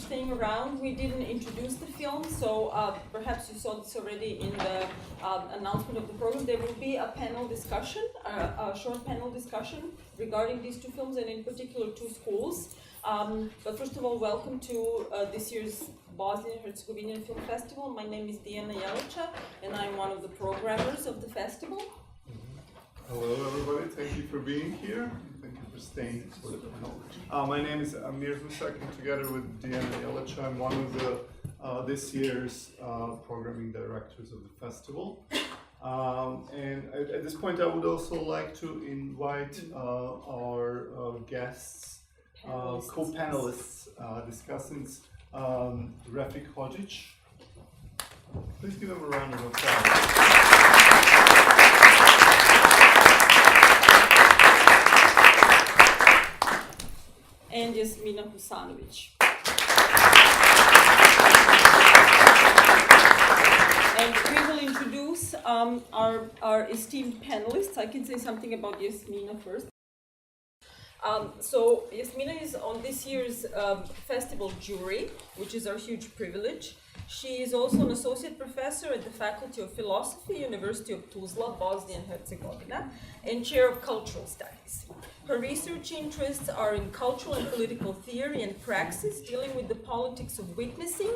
staying around. We didn't introduce the film, so perhaps you saw this already in the announcement of the program. There will be a panel discussion, a short panel discussion regarding these two films, and in particular two schools. But first of all, welcome to this year's Bosnian-Herzegovinian Film Festival. My name is Dijana, Jelača, and I'm one of the programmers of the festival. Hello everybody, thank you for being here. Thank you for staying for the panel. My name is Amir, Husak, and together with Dijana and Jelača, I'm one of the this year's programming directors of the festival. And at this point I would also like to invite our guests, co-panelists, discussants, Refik Hodžić. Please give them a round of applause. And Jasmina Husanović. And we will introduce our esteemed panelists. I can say something about Jasmina first. So Jasmina is on this year's festival jury, which is our huge privilege. She is also an associate professor at the Faculty of Philosophy, University of Tuzla, Bosnia-Herzegovina, and chair of cultural studies. Her research interests are in cultural and political theory and praxis, dealing with the politics of witnessing,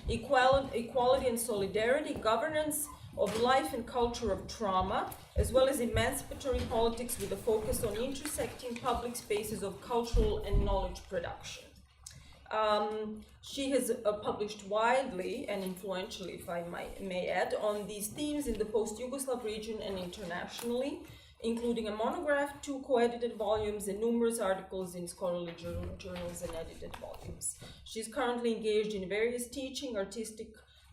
equality and solidarity, governance of life and culture of trauma, as well as emancipatory politics with a focus on intersecting public spaces of cultural and knowledge production. She has published widely and influentially, if I may add, on these themes in the post-Yugoslav region and internationally, including a monograph, 2 co-edited volumes, and numerous articles in scholarly journals and edited volumes. She's currently engaged in various teaching, artistic,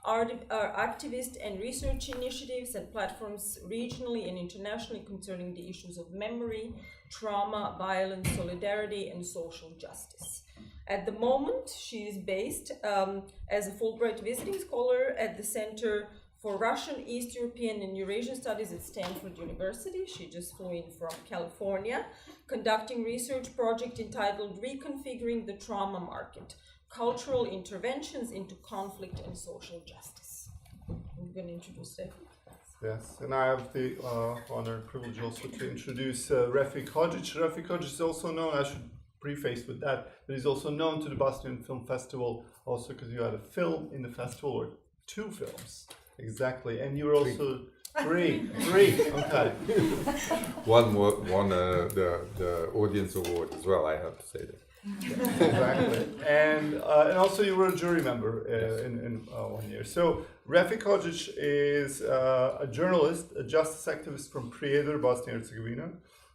activist and research initiatives and platforms regionally and internationally concerning the issues of memory, trauma, violence, solidarity, and social justice. At the moment, she is based as a Fulbright visiting scholar at the Center for Russian, East European, and Eurasian Studies at Stanford University. She just flew in from California, conducting research project entitled Reconfiguring the Trauma Market, Cultural Interventions into Conflict and Social Justice. I'm going to introduce Refik. Yes, and I have the honor and privilege also to introduce Refik Hodžić. Refik Hodžić is also known, I should preface with that he's also known to the Bosnian Film Festival also because you had a film in the festival, or 2 films, exactly, and you were also three, okay. One the audience award as well, I have to say that. Exactly, and also you were a jury member in 1 year. So Refik Hodžić is a journalist, a justice activist from Prijedor, Bosnia-Herzegovina.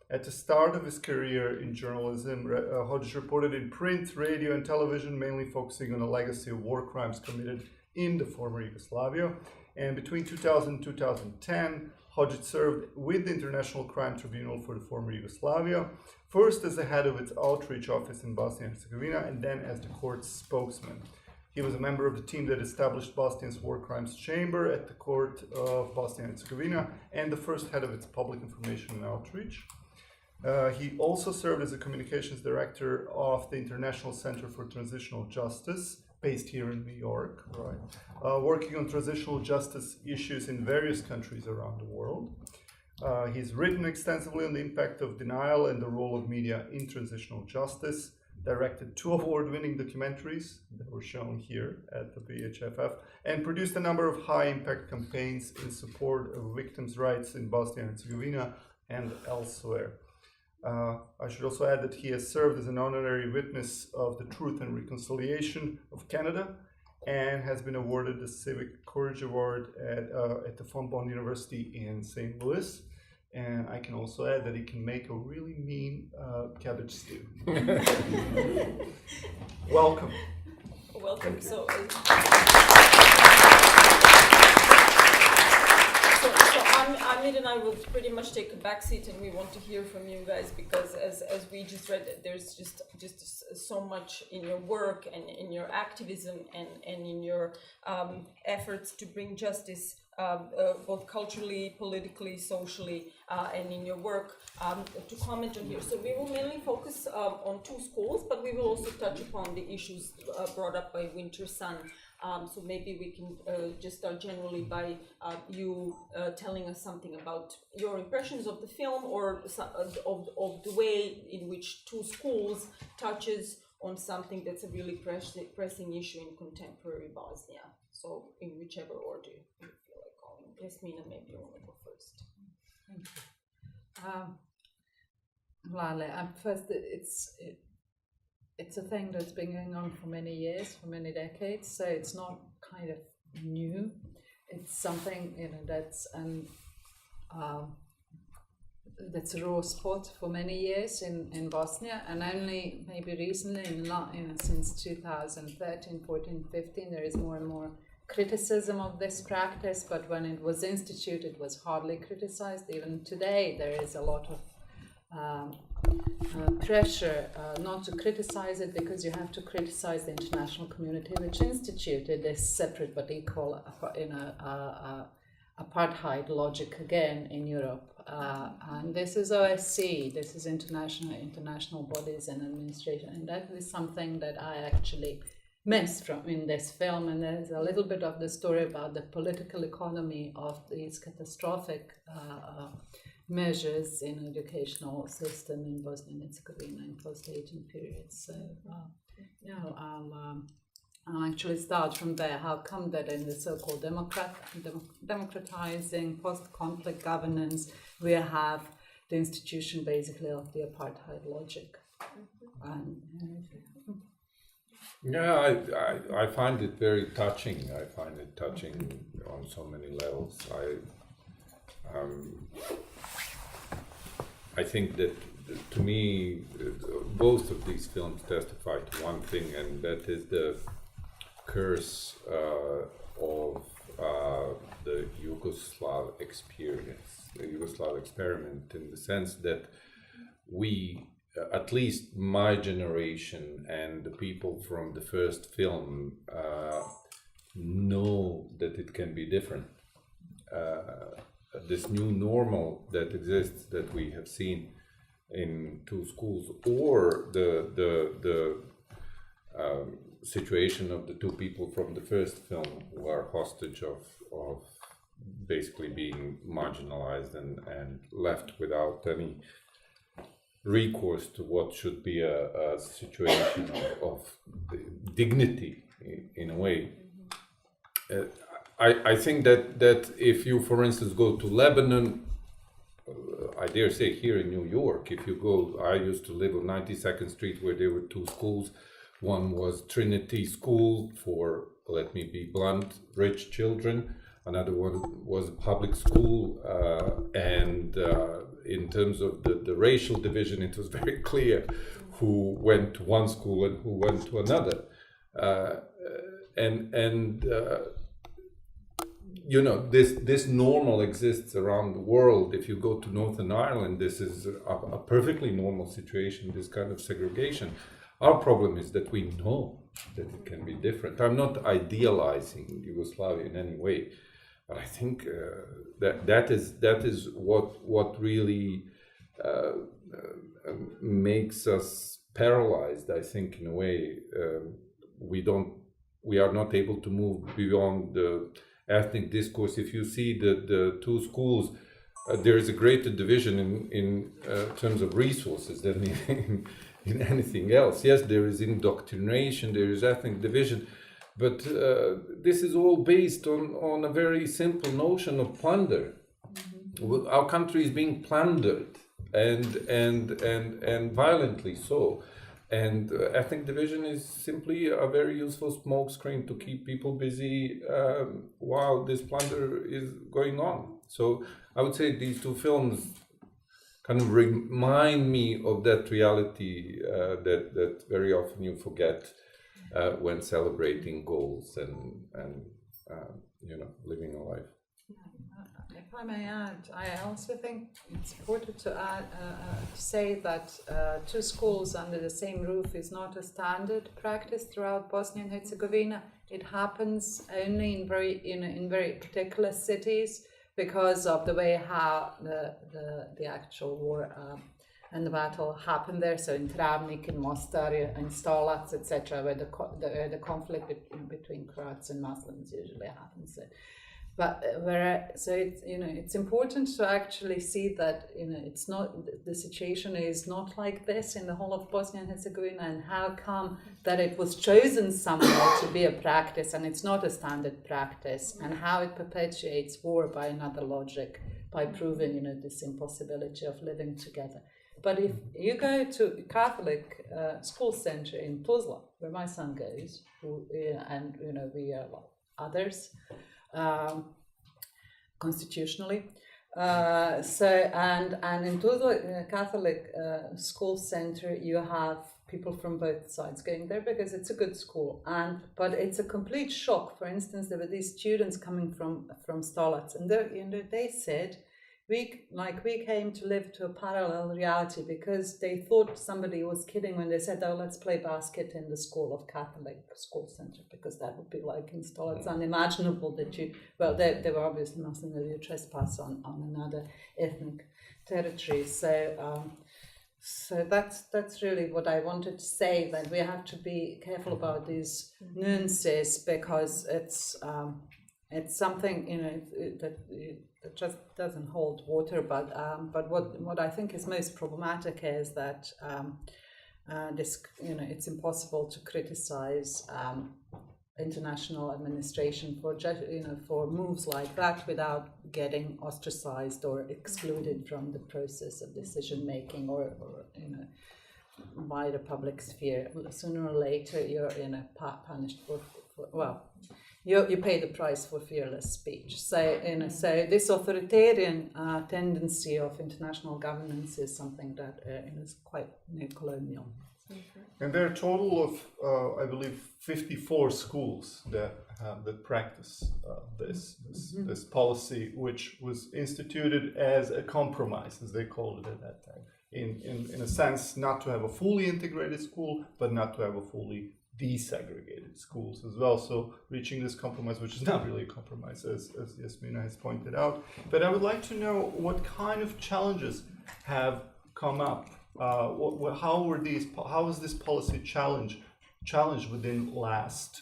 At the start of his career in journalism, Hodžić reported in print, radio, and television, mainly focusing on a legacy of war crimes committed in the former Yugoslavia. And between 2000 and 2010, Hodžić served with the International Crime Tribunal for the former Yugoslavia, first as the head of its outreach office in Bosnia-Herzegovina, and then as the court's spokesman. He was a member of the team that established Bosnia's War Crimes Chamber at the Court of Bosnia-Herzegovina, and the first head of its public information and outreach. He also served as a communications director of the International Center for Transitional Justice, based here in New York, right? Working on transitional justice issues in various countries around the world. He's written extensively on the impact of denial and the role of media in transitional justice, directed 2 award-winning documentaries that were shown here at the BHFF, and produced a number of high-impact campaigns in support of victims' rights in Bosnia-Herzegovina and elsewhere. I should also add that he has served as an honorary witness of the Truth and Reconciliation of Canada and has been awarded the Civic Courage Award at the Von Bonn University in St. Louis. And I can also add that he can make a really mean cabbage stew. Welcome. Welcome. So Amir and I will pretty much take a backseat, and we want to hear from you guys because, as we just read, there's just so much in your work and in your activism and in your efforts to bring justice both culturally, politically, socially, and in your work to comment on here. So we will mainly focus on two schools, but we will also touch upon the issues brought up by Winter Sun. So maybe we can just start generally by you telling us something about your impressions of the film, or of the way in which two schools touches on something that's a really pressing issue in contemporary Bosnia. So in whichever order you feel like calling. Jasmina, maybe you want to go first. Thank you. Lale, first, it's a thing that's been going on for many years, for many decades, so it's not kind of new. It's something, that's a raw spot for many years in Bosnia, and only maybe recently, since 2013, 14, 15, there is more and more criticism of this practice, but when it was instituted, it was hardly criticized. Even today, there is a lot of pressure not to criticize it, because you have to criticize the international community, which instituted this separate but equal apartheid logic again in Europe. And this is OSCE, this is international bodies and administration, and that is something that I actually missed from in this film. And there's a little bit of the story about the political economy of these catastrophic measures in educational system in Bosnia and Herzegovina in post-Dayton periods. So, I'll actually start from there. How come that in the so-called democratizing post-conflict governance, we have the institution basically of the apartheid logic? I find it very touching. I find it touching on so many levels. I think that, to me, both of these films testify to one thing, and that is the curse of the Yugoslav experience, the Yugoslav experiment, in the sense that we, at least my generation and the people from the first film, know that it can be different. This new normal that exists, that we have seen in two schools, or the situation of the two people from the first film who are hostage of basically being marginalized and left without any recourse to what should be a situation of dignity, in a way. I think that if you, for instance, go to Lebanon, I dare say here in New York, if you go, I used to live on 92nd Street, where there were two schools. One was Trinity School for, let me be blunt, rich children. Another one was a public school, and in terms of the racial division, it was very clear who went to one school and who went to another. This normal exists around the world. If you go to Northern Ireland, this is a perfectly normal situation, this kind of segregation. Our problem is that we know that it can be different. I'm not idealizing Yugoslavia in any way, but I think that is what really makes us paralyzed. I think, in a way, we are not able to move beyond the ethnic discourse. If you see the two schools, there is a greater division in terms of resources than in anything else. Yes, there is indoctrination, there is ethnic division, but this is all based on a very simple notion of plunder. Mm-hmm. Our country is being plundered, and violently so. And ethnic division is simply a very useful smokescreen to keep people busy while this plunder is going on. So I would say these two films kind of remind me of that reality that very often you forget when celebrating goals and living a life. If I may add, I also think it's important to say that two schools under the same roof is not a standard practice throughout Bosnia and Herzegovina. it happens only in very particular cities because of the way how the actual war and the battle happened there. So in Travnik, in Mostar, in Stolac, etc., where the conflict between Croats and Muslims usually happens. But it's important to actually see that it's not, the situation is not like this in the whole of Bosnia and Herzegovina, and how come that it was chosen somewhere to be a practice and it's not a standard practice, and how it perpetuates war by another logic, by proving this impossibility of living together. But if you go to a Catholic school center in Tuzla, where my son goes, and we are others. Constitutionally, and in Tuzla Catholic school center, you have people from both sides going there because it's a good school, but it's a complete shock. For instance, there were these students coming from Stolac, and they said we came to live to a parallel reality, because they thought somebody was kidding when they said, "Oh, let's play basket in the school of Catholic school center," because that would be like in Stolac. It's unimaginable that they were obviously Muslim, that you trespass on another ethnic territory. So that's really what I wanted to say, that we have to be careful about these nuances, because it's something that just doesn't hold water. But what I think is most problematic is that it's impossible to criticize international administration for moves like that without getting ostracized or excluded from the process of decision making or by the public sphere. Sooner or later, you're punished for you pay the price for fearless speech. So this authoritarian tendency of international governance is something that is quite neo-colonial. And there are a total of, I believe, 54 schools that practice this policy, which was instituted as a compromise, as they called it at that time. In a sense, not to have a fully integrated school, but not to have a fully desegregated schools as well. So reaching this compromise, which is not really a compromise, as Jasmina has pointed out. But I would like to know what kind of challenges have come up. How was this policy challenged within last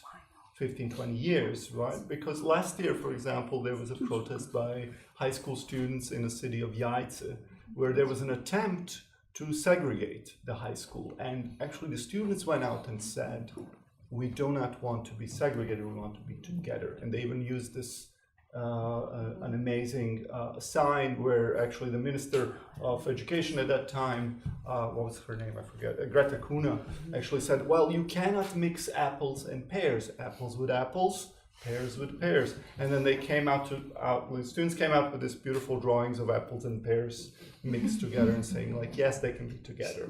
15-20 years, right? Because last year, for example, there was a protest by high school students in the city of Jelača, where there was an attempt to segregate the high school. And actually the students went out and said, we do not want to be segregated, we want to be together. And they even used this an amazing sign where actually the Minister of Education at that time, what was her name, I forget, Greta Kuna, actually said, well, you cannot mix apples and pears, apples with apples, pears with pears. And then they came the students came out with this beautiful drawings of apples and pears mixed together and saying like, yes, they can be together.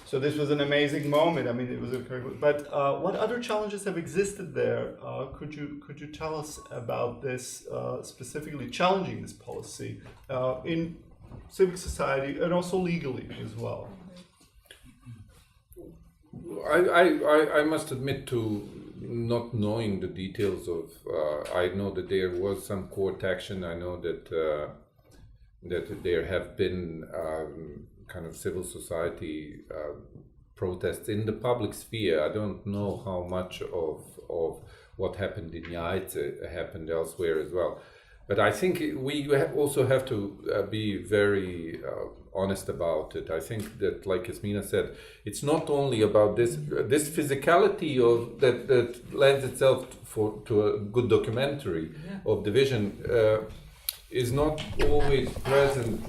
So this was an amazing moment. I mean, it was but what other challenges have existed there? Could you tell us about this, specifically challenging this policy in civic society and also legally as well? I must admit to not knowing the details of. I know that there was some court action. I know that that there have been kind of civil society protests in the public sphere. I don't know how much of what happened in Jelača happened elsewhere as well. But I think we also have to be very honest about it. I think that, like Jasmina said, it's not only about this physicality of that lends itself to a good documentary of division. Is not always present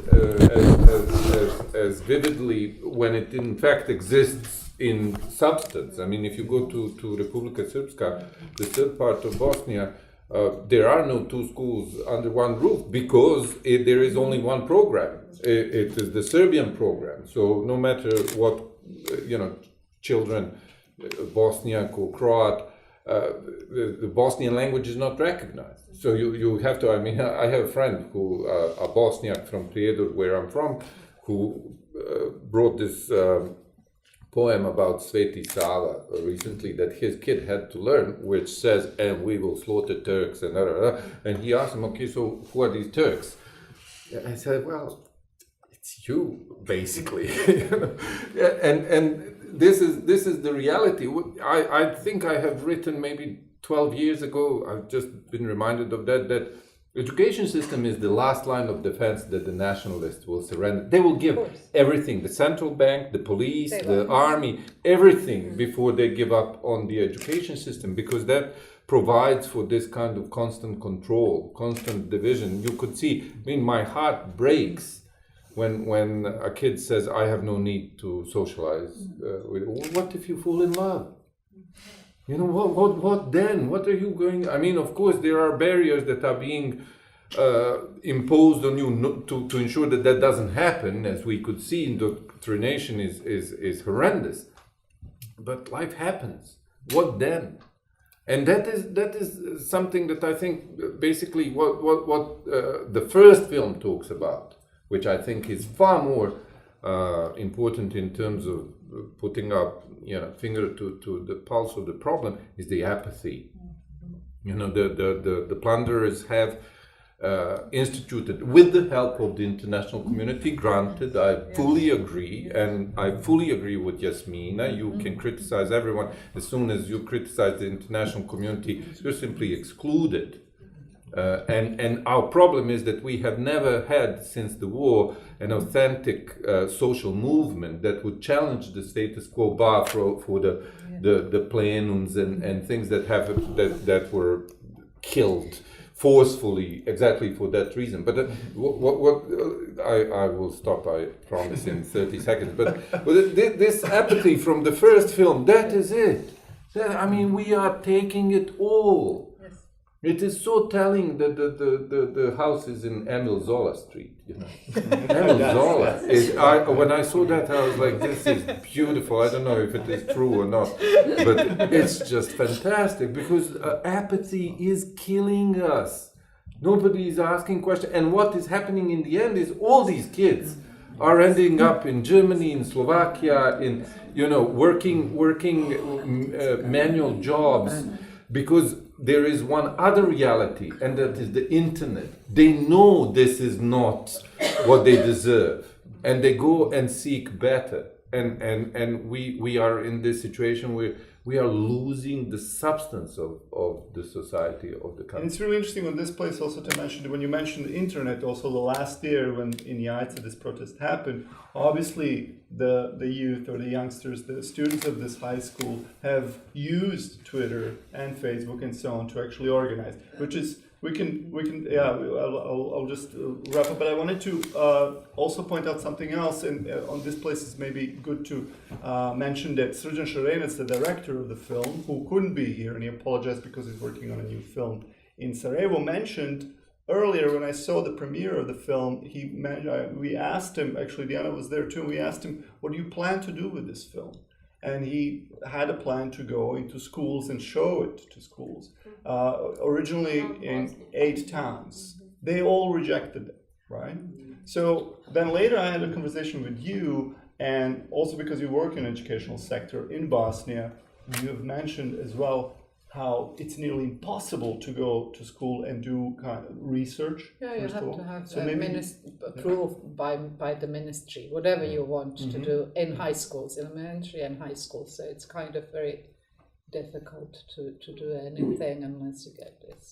as vividly when it in fact exists in substance. I mean, if you go to Republika Srpska, the third part of Bosnia, there are no two schools under one roof because there is only one program. It is the Serbian program. So no matter what, children, Bosniak or Croat, the Bosnian language is not recognized. So you have to, I have a friend who, a Bosniak from Prijedor, where I'm from, who brought this poem about Sveti Sava recently that his kid had to learn, which says, "And we will slaughter Turks," and he asked him, "Okay, so who are these Turks?" I said, "Well, it's you, basically." and this is the reality. I think I have written maybe 12 years ago. I've just been reminded of that education system is the last line of defense that the nationalists will surrender. They will give everything, the central bank, the police, the army, everything before they give up on the education system, because that provides for this kind of constant control, constant division. You could see, I mean, my heart breaks when a kid says, "I have no need to socialize." What if you fall in love? You know, what then? What are you going... I mean, of course, there are barriers that are being imposed on you to ensure that that doesn't happen. As we could see, indoctrination is horrendous. But life happens. What then? And that is something that I think basically what the first film talks about, which I think is far more important in terms of putting up, finger to the pulse of the problem, is the apathy. You know, the plunderers have instituted, with the help of the international community, granted, I fully agree, and I fully agree with Jasmina, you can criticize everyone. As soon as you criticize the international community, you're simply excluded. And our problem is that we have never had, since the war, an authentic social movement that would challenge the status quo, bar for the plenums and things that were killed forcefully exactly for that reason. But I will stop, I promise, in 30 seconds. But this apathy from the first film, that is it. I mean, we are taking it all. It is so telling that the house is in Emil Zola Street, you know. Emil Zola is. When I saw that, I was like, "This is beautiful." I don't know if it is true or not, but it's just fantastic, because apathy is killing us. Nobody is asking questions, and what is happening in the end is all these kids are ending up in Germany, in Slovakia, in working manual jobs, because there is one other reality, and that is the internet. They know this is not what they deserve, and they go and seek better. And we are in this situation where we are losing the substance of the society, of the country. And it's really interesting on this place also to mention that when you mentioned the internet, also the last year when in Jelača this protest happened, obviously the youth or the youngsters, the students of this high school have used Twitter and Facebook and so on to actually organize, which is I'll just wrap up, but I wanted to also point out something else, and on this place it's maybe good to mention that Srđan Šarenac, the director of the film, who couldn't be here, and he apologized because he's working on a new film in Sarajevo, mentioned earlier when I saw the premiere of the film, we asked him, actually Dijana was there too, and we asked him, what do you plan to do with this film? And he had a plan to go into schools and show it to schools. Originally in 8 towns. They all rejected it, right? So then later I had a conversation with you, and also because you work in the educational sector in Bosnia, you have mentioned as well how it's nearly impossible to go to school and do kind of research. Yeah, you have to have approved by the ministry, whatever you want to do in high schools, elementary and high schools. So it's kind of very difficult to do anything unless you get this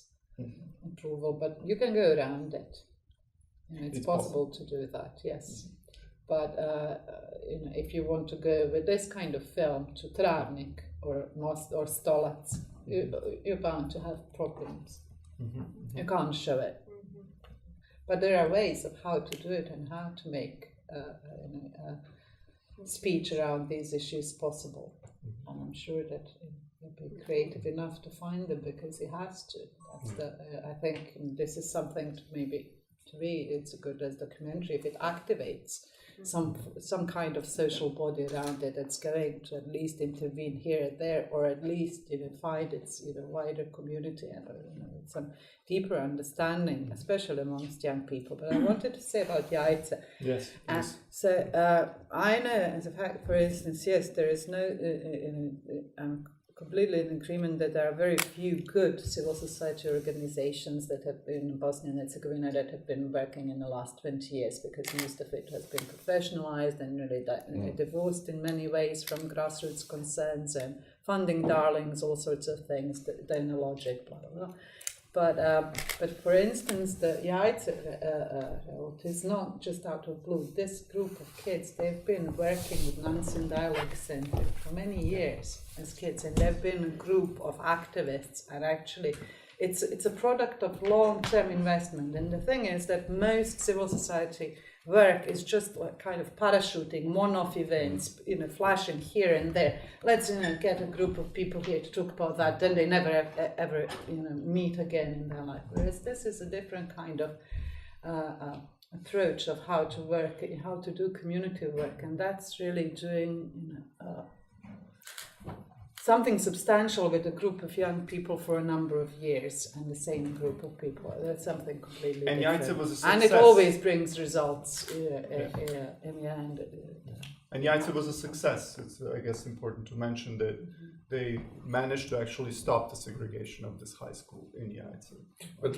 approval. But you can go around it. It's possible to do that, yes. But if you want to go with this kind of film to Travnik or Stolac, you're bound to have problems. You can't show it. But there are ways of how to do it and how to make speech around these issues possible. And I'm sure that he'll be creative enough to find them, because he has to. I think this is something to me, it's a good as documentary if it activates some kind of social body around it that's going to at least intervene here and there, or at least find its wider community and some deeper understanding, especially amongst young people. But I wanted to say about Jelača. Yes. So I know, as a fact, for instance, yes, there is no. I'm completely in agreement that there are very few good civil society organizations that have been in Bosnia and Herzegovina that have been working in the last 20 years, because most of it has been professionalized and really divorced in many ways from grassroots concerns and funding darlings, all sorts of things, donor logic, blah, blah, blah. But for instance, the Jelača is not just out of blue. This group of kids, they've been working with Nansen Dialogue Center for many years as kids, and they've been a group of activists, and actually it's a product of long-term investment. And the thing is that most civil society work is just like kind of parachuting, one-off events, flashing here and there. Let's get a group of people here to talk about that. Then they never ever meet again in their life. Whereas this is a different kind of approach of how to work, how to do community work, and that's really doing something substantial with a group of young people for a number of years, and the same group of people. That's something completely and different. Jelača was a success. And it always brings results in the end. And Jelača was a success. It's, I guess, important to mention that they managed to actually stop the segregation of this high school in Jelača. But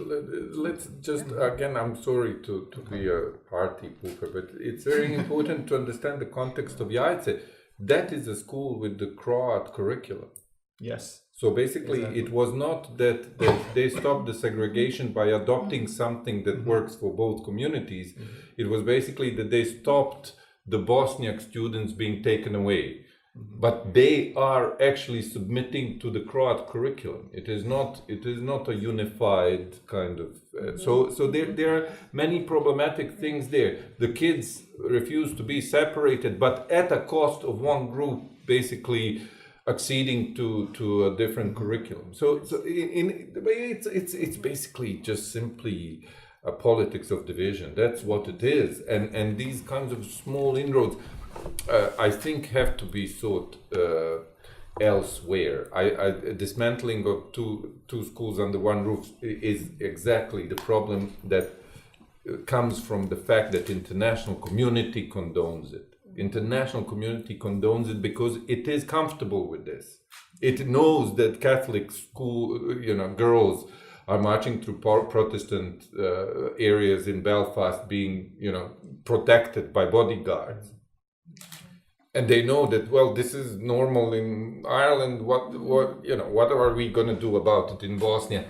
let's just, again, I'm sorry to be a party pooper, but it's very important to understand the context of Jelača. That is a school with the Croat curriculum. Yes. So basically, exactly. It was not that they stopped the segregation by adopting something that works for both communities. It was basically that they stopped the Bosniak students being taken away. But they are actually submitting to the Croat curriculum. It is not a unified kind of. So there are many problematic things there. The kids refuse to be separated, but at a cost of one group basically acceding to a different curriculum. So it's basically just simply a politics of division. That's what it is. And these kinds of small inroads, I think, have to be sought elsewhere. Dismantling of two schools under one roof is exactly the problem that comes from the fact that international community condones it. International community condones it because it is comfortable with this. It knows that Catholic school, girls are marching through Protestant areas in Belfast, being, protected by bodyguards. And they know that, well, this is normal in Ireland. What are we going to do about it in Bosnia?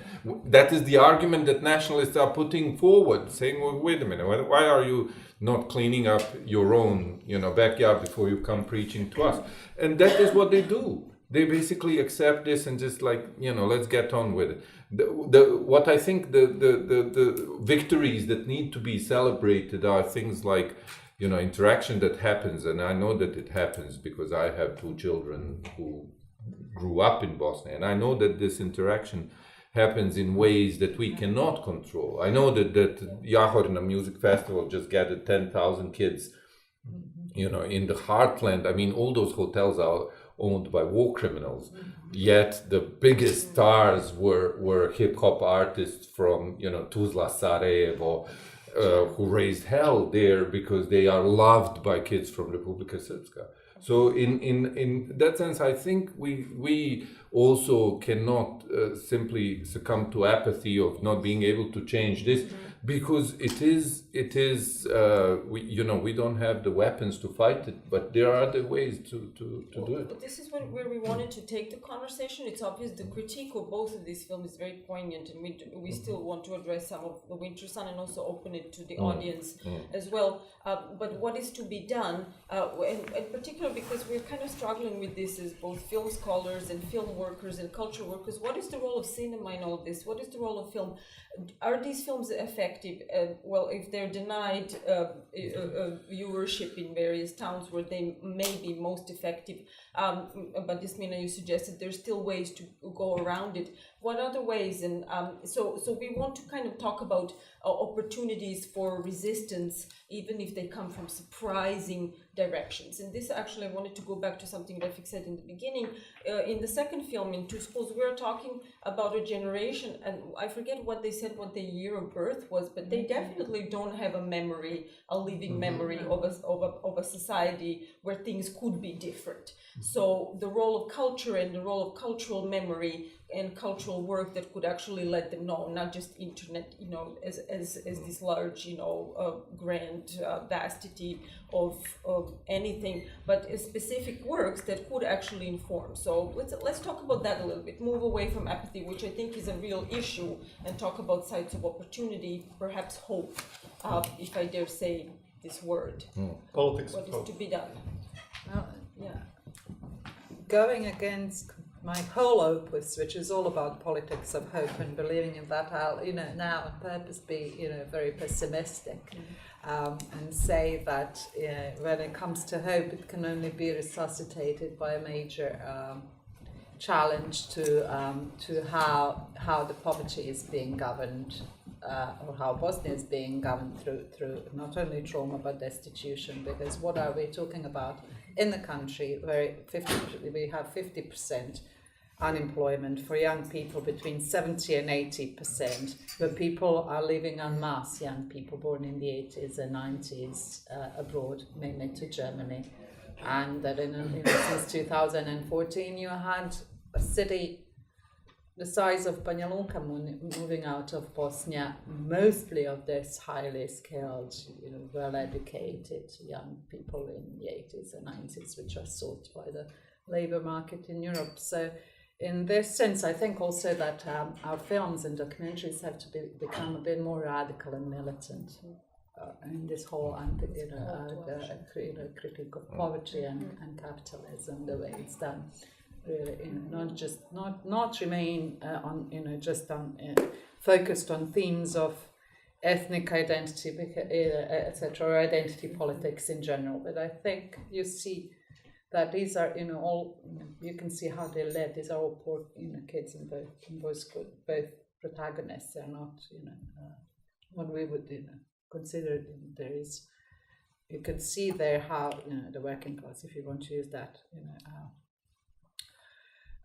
That is the argument that nationalists are putting forward, saying, well, wait a minute, why are you not cleaning up your own, backyard before you come preaching to us? And that is what they do. They basically accept this and just let's get on with it. What I think the victories that need to be celebrated are things like, interaction that happens, and I know that it happens because I have two children who grew up in Bosnia, and I know that this interaction happens in ways that we cannot control. I know that Jahorina Music Festival just gathered 10,000 kids, in the heartland. I mean, all those hotels are owned by war criminals, yet the biggest stars were hip-hop artists from, Tuzla, Sarajevo, who raised hell there because they are loved by kids from Republika Srpska. So in that sense, I think we also cannot simply succumb to apathy of not being able to change this, because it is we don't have the weapons to fight it, but there are other ways to do it. But this is where we wanted to take the conversation. It's obvious the critique of both of these films is very poignant, and we still want to address some of the Winter Sun and also open it to the audience as well. But what is to be done, and particularly because we're kind of struggling with this as both film scholars and film workers and culture workers. What is the role of cinema in all of this? What is the role of film? Are these films effective? Well, if they're denied viewership in various towns where they may be most effective, but Jasmina, you suggested there's still ways to go around it. what other ways? And so we want to kind of talk about opportunities for resistance, even if they come from surprising directions. And this actually, I wanted to go back to something Refik said in the beginning. In the second film, In Two Schools, we're talking about a generation, and I forget what they said, what the year of birth was, but they definitely don't have a memory, a living memory of a society where things could be different. So the role of culture and the role of cultural memory and cultural work that could actually let them know, not just internet, as this large, grand vastity of anything, but specific works that could actually inform. So let's talk about that a little bit. Move away from apathy, which I think is a real issue, and talk about sites of opportunity, perhaps hope, if I dare say this word. Politics What of is hope. to be done? Well, Yeah. going against my whole opus, which is all about politics of hope and believing in that, I'll now on purpose be very pessimistic and say that when it comes to hope, it can only be resuscitated by a major challenge to how the poverty is being governed, or how Bosnia is being governed through not only trauma but destitution. Because what are we talking about in the country where we have 50% unemployment for young people, between 70 and 80%, where people are living en masse, young people born in the 80s and 90s abroad, mainly to Germany. And that since 2014 you had a city the size of Banja Luka moving out of Bosnia, mostly of this highly skilled, well-educated young people in the 80s and 90s, which are sought by the labor market in Europe. So in this sense, I think also that our films and documentaries have to become a bit more radical and militant in this whole critique of poverty and capitalism, the way it's done. Really, not remain focused on themes of ethnic identity, etc., or identity politics in general. But I think you see that these are, all, you can see how they led. These are all poor, kids in both protagonists. They're not, what we would, consider. There is, you can see there how, the working class, if you want to use that,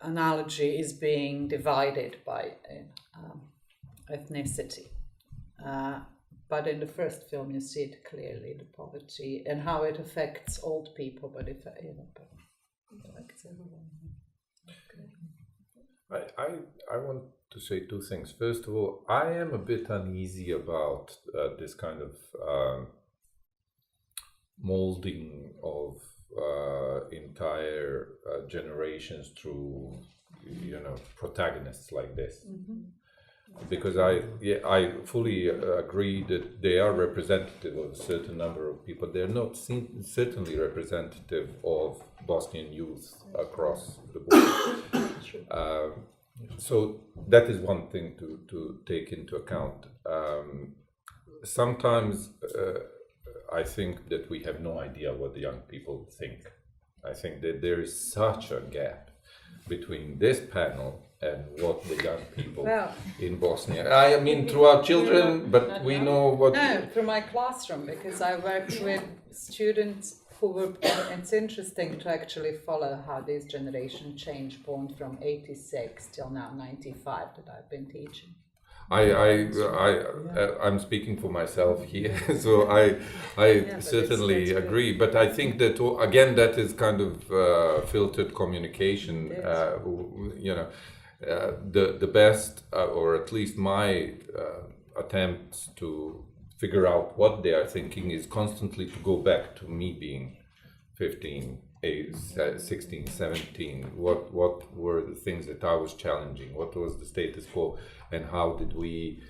analogy, is being divided by ethnicity. But in the first film, you see it clearly, the poverty and how it affects old people, but it affects everyone. Okay. I want to say two things. First of all, I am a bit uneasy about this kind of molding of entire generations through protagonists like this. Because I fully agree that they are representative of a certain number of people. They're not certainly representative of Bosnian youth across the board. So that is one thing to take into account. Sometimes I think that we have no idea what the young people think. I think that there is such a gap between this panel and what the young people in Bosnia. I mean, through our children, but we know what. No, through my classroom, because I worked with students who were. It's interesting to actually follow how this generation changed, born from 86 till now 95 that I've been teaching. I'm speaking for myself here, so I certainly agree. But I think that again, that is kind of filtered communication. The best, or at least my attempts to figure out what they are thinking is constantly to go back to me being 15, 16, 17. What were the things that I was challenging? What was the status quo? And how did we,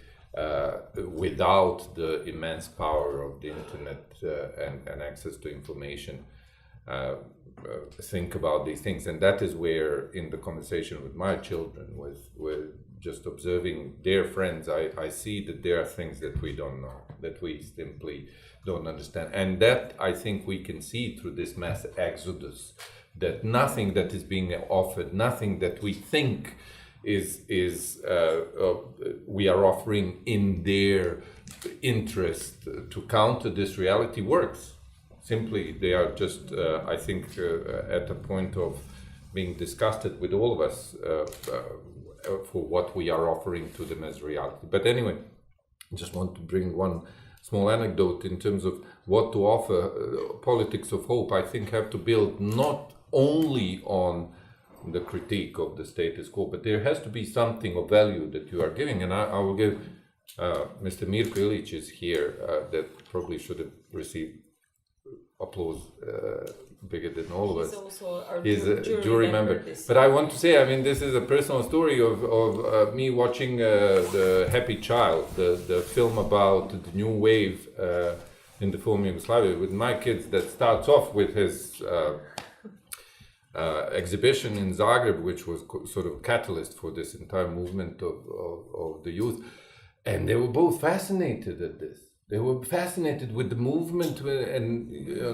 without the immense power of the internet and access to information, think about these things? And that is where, in the conversation with my children, with just observing their friends, I see that there are things that we don't know, that we simply don't understand. And that, I think, we can see through this mass exodus, that nothing that is being offered, nothing that we think we are offering in their interest to counter this reality works. Simply, they are just, I think, at a point of being disgusted with all of us for what we are offering to them as reality. But anyway, I just want to bring one small anecdote in terms of what to offer. Politics of hope, I think, have to build not only on the critique of the status quo, but there has to be something of value that you are giving. And I will give Mr. Mir Pilic is here, that probably should have received applause bigger than all of us. He's also our He's a jury member. this But I want to say, I mean, this is a personal story of me watching The Happy Child, the film about the new wave in the former Yugoslavia with my kids, that starts off with his exhibition in Zagreb, which was sort of catalyst for this entire movement of the youth. And they were both fascinated at this. They were fascinated with the movement and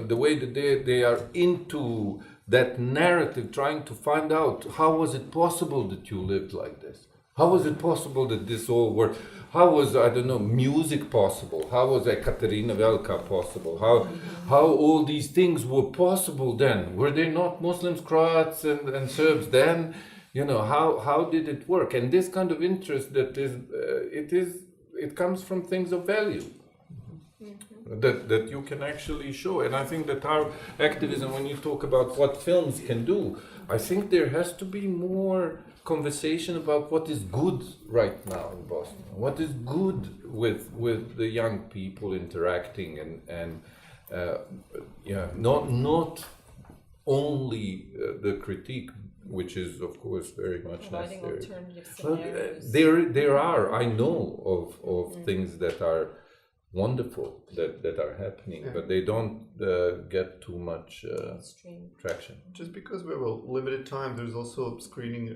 the way that they are into that narrative, trying to find out how was it possible that you lived like this? How was it possible that this all worked? How was, I don't know, music possible? How was Ekaterina Velika possible? How all these things were possible then? Were they not Muslims, Croats and Serbs then? You know, how did it work? And this kind of interest that it comes from things of value. That you can actually show. And I think that our activism, when you talk about what films can do, I think there has to be more conversation about what is good right now in Bosnia, what is good with the young people interacting and not only the critique, which is of course very much providing necessary. alternative But scenarios. there are, I know of things that are wonderful that are happening, but they don't get too much Stream. traction. Just because we have a limited time, there's also screening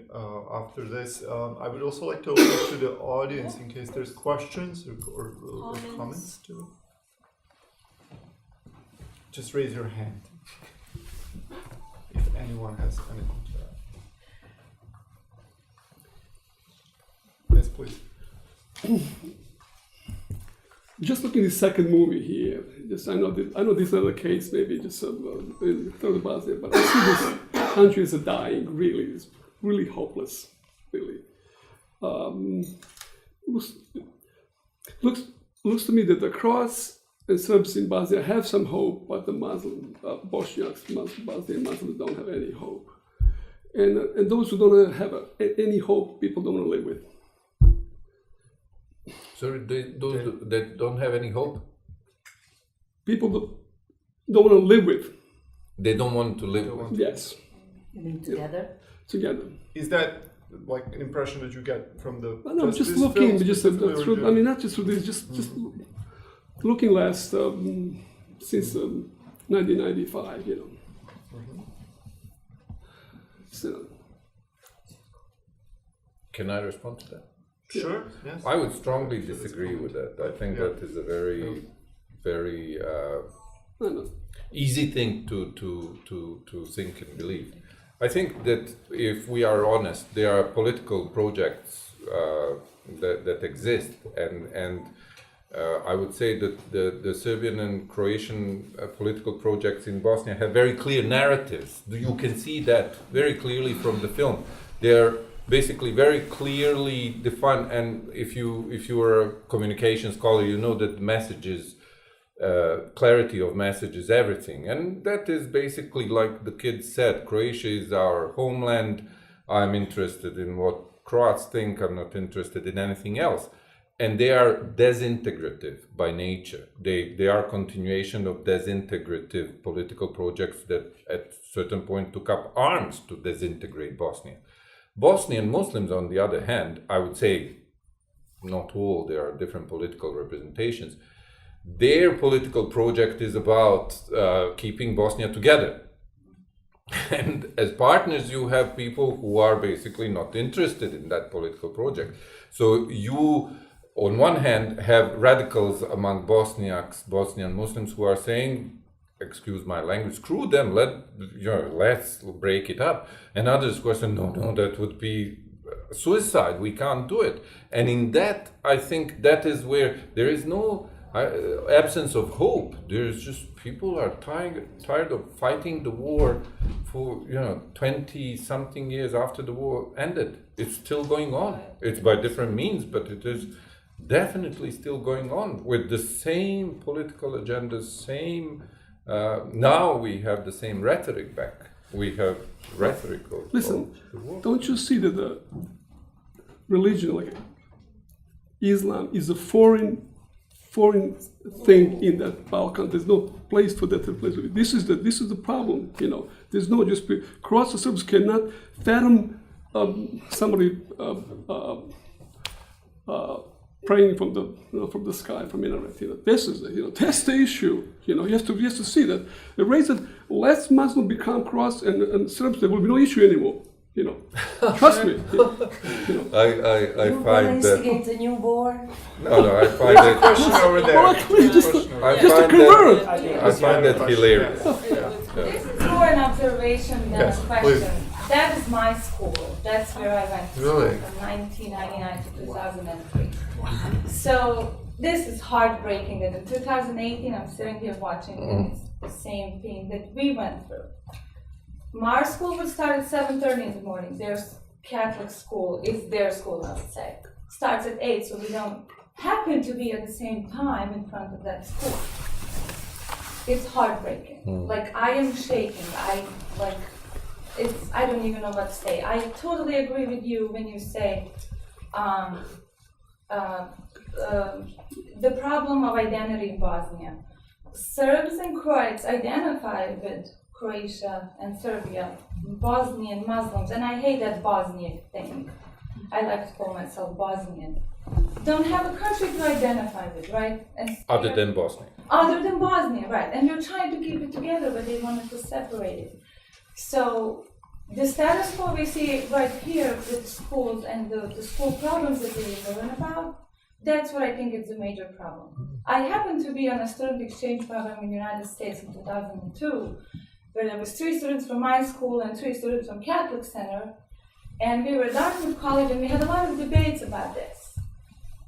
after this. I would also like to open it to the audience in case there's questions or comments too. Just raise your hand if anyone has anything to add. Yes, please. Just looking at the second movie here, I know this is not the case, maybe just in Bosnia, but I see this country is dying. Really, it's really hopeless. Really, looks to me that the Croats and Serbs in Bosnia have some hope, but the Muslim Bosniaks, Bosnian Muslims don't have any hope, and those who don't have any hope, people don't want to live with. So those that don't have any hope, People don't want to live with. they don't want to live with. Yes, You mean together? together. Is that like an impression that you get from the? No, just this looking, film just specifically, or through, I mean, not just through this, just looking last since 1995, you know. So, Can I respond to that? Sure. Yes. I would strongly disagree with that. I think that is a very, very I know. easy thing to think and believe. I think that if we are honest, there are political projects that exist, and I would say that the Serbian and Croatian political projects in Bosnia have very clear narratives. You can see that very clearly from the film. They're basically very clearly defined, and if you are a communication scholar, you know that messages, clarity of message is everything, and that is basically like the kids said. Croatia is our homeland. I'm interested in what Croats think. I'm not interested in anything else. And they are disintegrative by nature. They are continuation of disintegrative political projects that at certain point took up arms to disintegrate Bosnia. Bosnian Muslims, on the other hand, I would say, not all, there are different political representations. Their political project is about keeping Bosnia together. And as partners, you have people who are basically not interested in that political project. So you, on one hand, have radicals among Bosnian Muslims who are saying, excuse my language, screw them, let's break it up. And others question, no, that would be suicide. We can't do it. And in that, I think that is where there is no absence of hope. There's just people are tired of fighting the war for 20 something years after the war ended. It's still going on. It's by different means, but it is definitely still going on with the same political agendas, same. Now we have the same rhetoric back. We have rhetoric of Listen, the war. don't you see that the religion, like Islam, is a foreign thing in that Balkan? There's no place for that. This is the problem. There's no just Croats or Serbs cannot fathom somebody praying from the sky, from minaret. This is that's the issue. You have to see that the race that less Muslims become Croats and Serbs, there will be no issue anymore. Trust me. I find that. Instigate a new war. No, I find that. Question over there. Well, actually, just to I convert. find that hilarious. This is more an observation than Yes, a question. please. That is my school. That's where I went to Really? school from 1999 to 2003. So this is heartbreaking that in 2018 I'm sitting here watching and it's the same thing that we went through. Our school would start at 7:30 in the morning. Their Catholic school is their school, I would say. Starts at 8, so we don't happen to be at the same time in front of that school. It's heartbreaking. Like, I am shaking. I don't even know what to say. I totally agree with you when you say the problem of identity in Bosnia. Serbs and Croats identify with Croatia and Serbia, Bosnian Muslims, and I hate that Bosnian thing. I like to call myself Bosnian. Don't have a country to identify with, right? Other than Bosnia. Other than Bosnia, right. And you're trying to keep it together, but they wanted to separate it. So the status quo we see right here with schools and the school problems that we learn about, that's what I think is a major problem. I happened to be on a student exchange program in the United States in 2002, where there was 3 students from my school and 3 students from Catholic Center, and we were done with college and we had a lot of debates about this.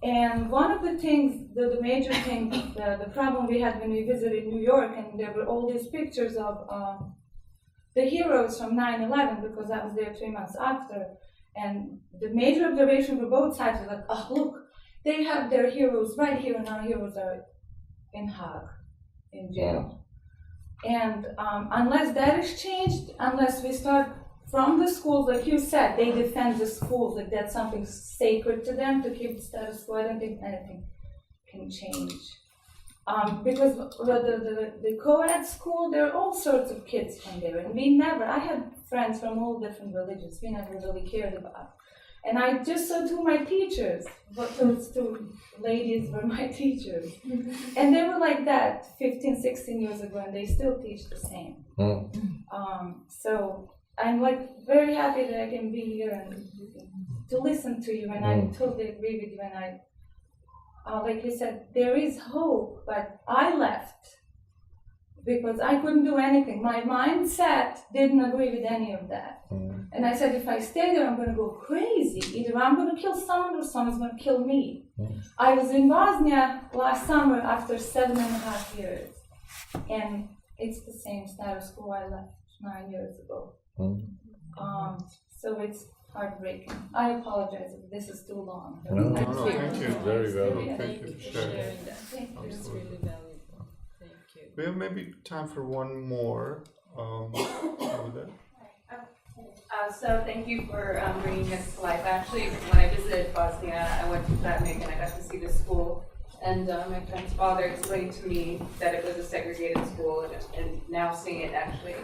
And one of the things, the major thing, the problem we had when we visited New York, and there were all these pictures of the heroes from 9/11, because I was there 3 months after, and the major observation for both sides was like, oh look, they have their heroes right here and our heroes are in Hague, in jail. And unless that is changed, unless we start from the schools, like you said, they defend the schools, like that's something sacred to them to keep the status quo. I don't think anything can change. Because the co-ed school, there are all sorts of kids from there, and I had friends from all different religions, we never really cared about. And I just saw to my teachers, but those 2 ladies were my teachers. And they were like that 15, 16 years ago, and they still teach the same. So I'm like very happy that I can be here and to listen to you, and I totally agree with you. And like you said, there is hope, but I left because I couldn't do anything. My mindset didn't agree with any of that. And I said, if I stay there, I'm going to go crazy. Either I'm going to kill someone or someone's going to kill me. I was in Bosnia last summer after 7.5 years. And it's the same status quo I left 9 years ago. So it's heartbreaking. I apologize if this is too long. No, thank you. Very valuable. Thank you for sharing. Thank you. It's really valuable. Thank you. We have maybe time for one more. Over there. So thank you for bringing this to life. Actually, when I visited Bosnia, I went to Travnik and I got to see the school. And my friend's father explained to me that it was a segregated school, and now seeing it actually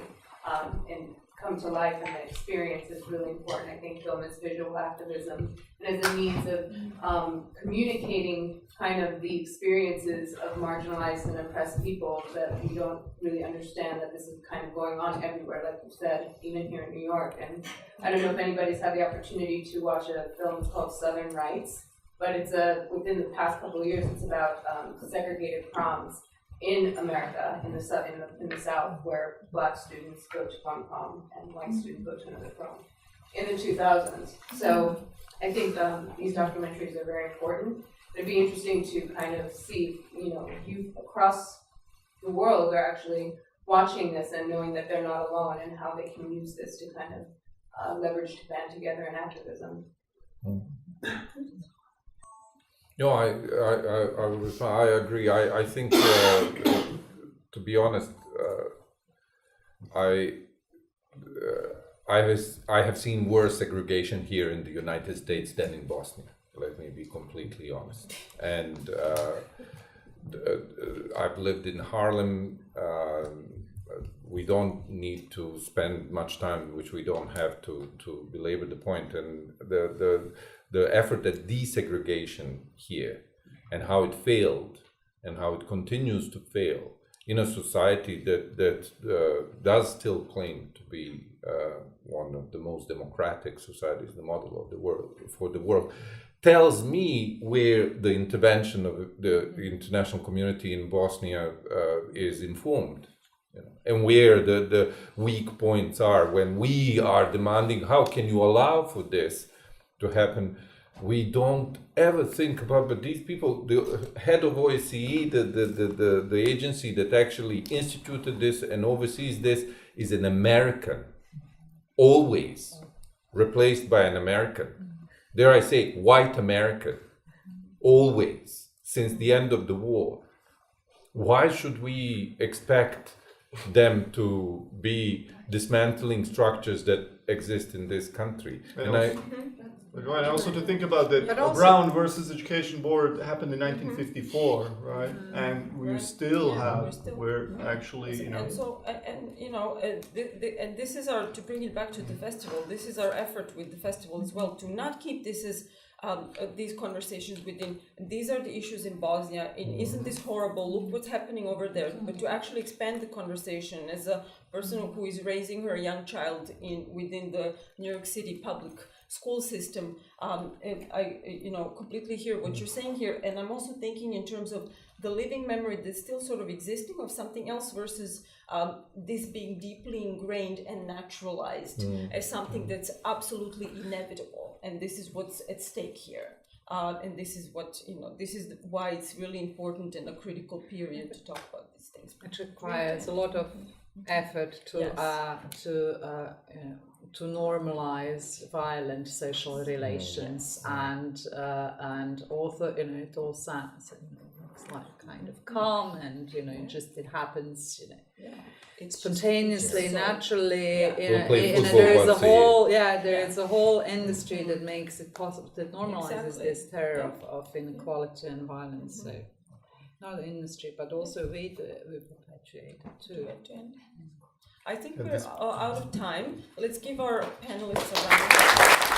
and come to life and the experience is really important. I think film is visual activism and as a means of communicating kind of the experiences of marginalized and oppressed people that we don't really understand that this is kind of going on everywhere, like you said, even here in New York. And I don't know if anybody's had the opportunity to watch a film called Southern Rights, but it's within the past couple of years, it's about segregated proms in America, in the South, where Black students go to prom and white students go to another prom. in the 2000s. So I think these documentaries are very important. It'd be interesting to kind of see, youth across the world are actually watching this and knowing that they're not alone and how they can use this to kind of leverage to band together in activism. No, I agree. I think, to be honest, I have seen worse segregation here in the United States than in Bosnia. Let me be completely honest. And I've lived in Harlem. We don't need to spend much time, which we don't have to belabor the point. And the effort at desegregation here and how it failed and how it continues to fail in a society that does still claim to be one of the most democratic societies, the model of the world for the world, tells me where the intervention of the international community in Bosnia is informed, and where the weak points are when we are demanding, how can you allow for this to happen? We don't ever think about, but these people, the head of OSCE, the agency that actually instituted this and oversees this, is an American, always replaced by an American. Dare I say, white American, always, since the end of the war. Why should we expect them to be dismantling structures that exist in this country? And also to think about that Brown versus Education Board happened in 1954, right? And we still have, we're actually, And so, and this is our, to bring it back to the festival, this is our effort with the festival as well, to not keep this as these conversations within, these are the issues in Bosnia, and isn't this horrible, look what's happening over there, but to actually expand the conversation as a person who is raising her young child within the New York City public school system, and I completely hear what you're saying here, and I'm also thinking in terms of the living memory that's still sort of existing of something else versus this being deeply ingrained and naturalized as something that's absolutely inevitable, and this is what's at stake here, and this is what this is why it's really important in a critical period to talk about these things. It requires a lot of effort to normalize violent social relations, and also it all sounds it's like kind of calm, and it happens spontaneously, naturally. There is a whole industry that makes it possible, that normalizes this terror of inequality and violence. So not the industry, but also we perpetuate it too. I think we're out of time. Let's give our panelists a round of applause.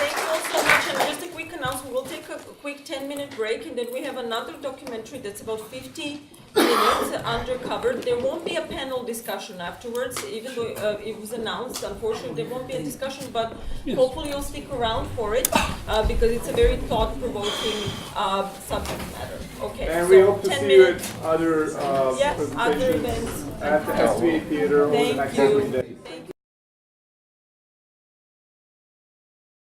Thank you all so much. And just a quick announcement, we'll take a quick 10-minute break, and then we have another documentary that's about 50 minutes undercover. There won't be a panel discussion afterwards, even though it was announced. Unfortunately, there won't be a discussion, but hopefully you'll stick around for it because it's a very thought-provoking subject matter. Okay, and so we hope to see you at other presentations events at the SVA Theater over the next 3 days. Thank you.